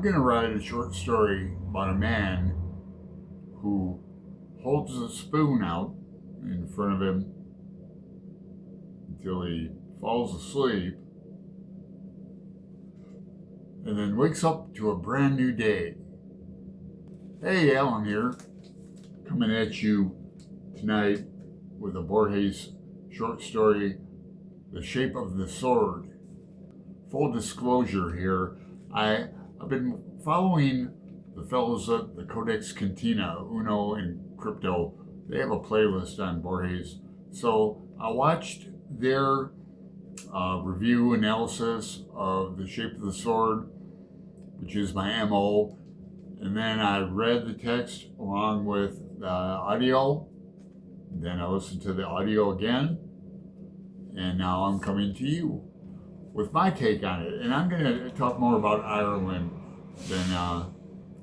going to write a short story about a man who holds a spoon out in front of him until he falls asleep and then wakes up to a brand new day. Hey, Alan here, coming at you tonight with a Borges short story, The Shape of the Sword. Full disclosure here, I've been following the fellows at the Codex Cantina, Uno and Krypto. They have a playlist on Borges. So I watched their review analysis of The Shape of the Sword, which is my MO. And then I read the text along with the audio. Then I listened to the audio again. And now I'm coming to you with my take on it. And I'm going to talk more about Ireland than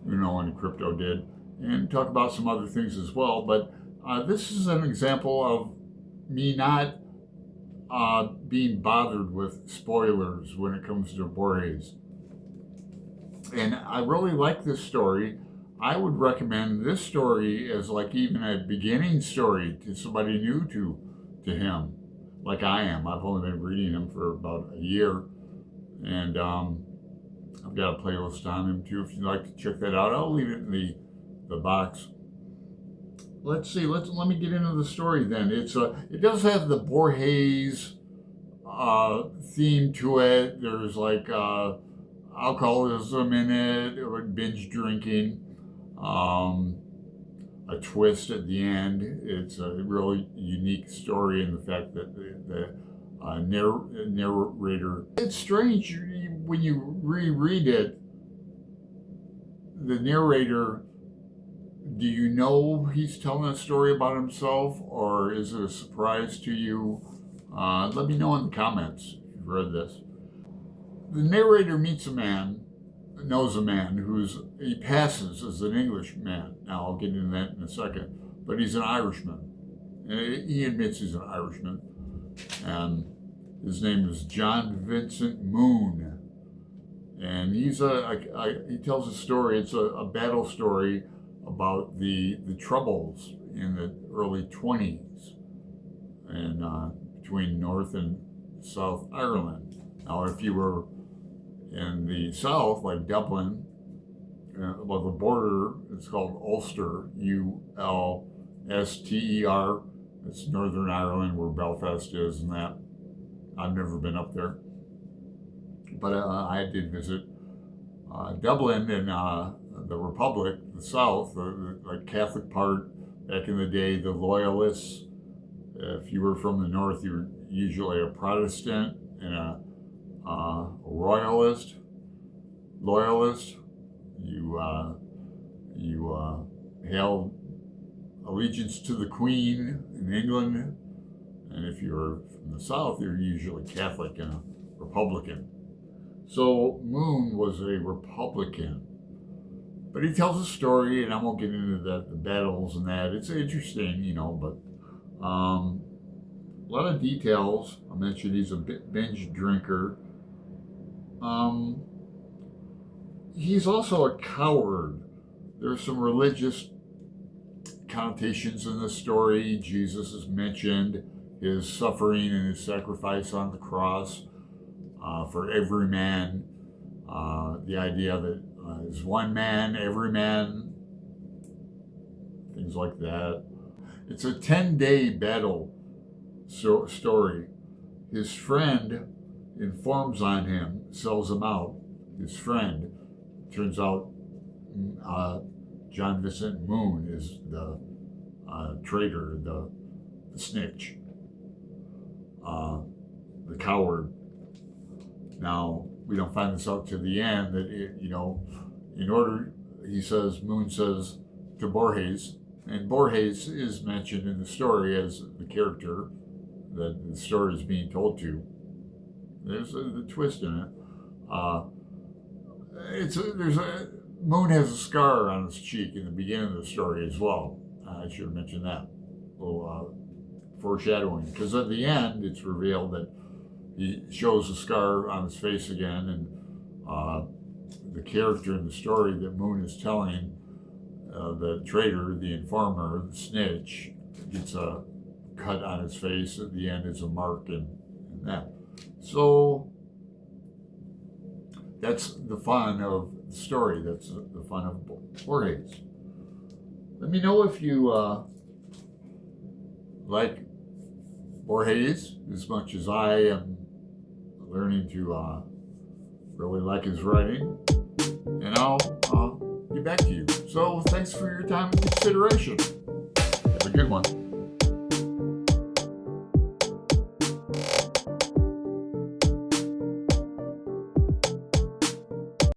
Uno and Krypto did, and talk about some other things as well. But this is an example of me not being bothered with spoilers when it comes to Borges. And I really like this story. I would recommend this story as like even a beginning story to somebody new to him, like I am. I've only been reading him for about a year, and I've got a playlist on him too if you'd like to check that out. I'll leave it in the box. Let's see. Let me get into the story then. It does have the Borges theme to it. There's like alcoholism in it, binge drinking, a twist at the end. It's a really unique story in the fact that the narrator. It's strange when you reread it. The narrator, do you know he's telling a story about himself, or is it a surprise to you? Let me know in the comments if you've read this. The narrator knows a man he passes as an Englishman. Now I'll get into that in a second, but he's an Irishman. And he admits he's an Irishman. And his name is John Vincent Moon. And he tells a story. It's a battle story about the Troubles in the early 20s and between North and South Ireland. Now, if you were in the South, like Dublin, well, the border, it's called Ulster, Ulster. It's Northern Ireland where Belfast is and that. I've never been up there. But I did visit Dublin and the Republic, the South, the Catholic part. Back in the day, the Loyalists. If you were from the North, you were usually a Protestant and a loyalist. You held allegiance to the Queen in England, and if you're from the South, you're usually Catholic and a Republican. So Moon was a Republican, but he tells a story, and I won't get into the battles and that. It's interesting, but a lot of details. I mentioned he's a binge drinker. He's also a coward. There's some religious connotations in the story. Jesus is mentioned, his suffering and his sacrifice on the cross for every man. The idea that is one man, every man, things like that. It's a 10-day battle story. His friend informs on him, sells him out. His friend, turns out John Vincent Moon is the traitor, the snitch, the coward. Now, we don't find this out to the end that, Moon says to Borges, and Borges is mentioned in the story as the character that the story is being told to. There's the twist in it. Moon has a scar on his cheek in the beginning of the story as well. I should have mentioned that. A little foreshadowing, because at the end it's revealed that he shows a scar on his face again, and the character in the story that Moon is telling, the traitor, the informer, the snitch, gets a cut on his face. At the end is a mark and that. So that's the fun of the story. That's the fun of Borges. Let me know if you like Borges as much as I am learning to really like his writing, and I'll get back to you. So thanks for your time and consideration. Have a good one.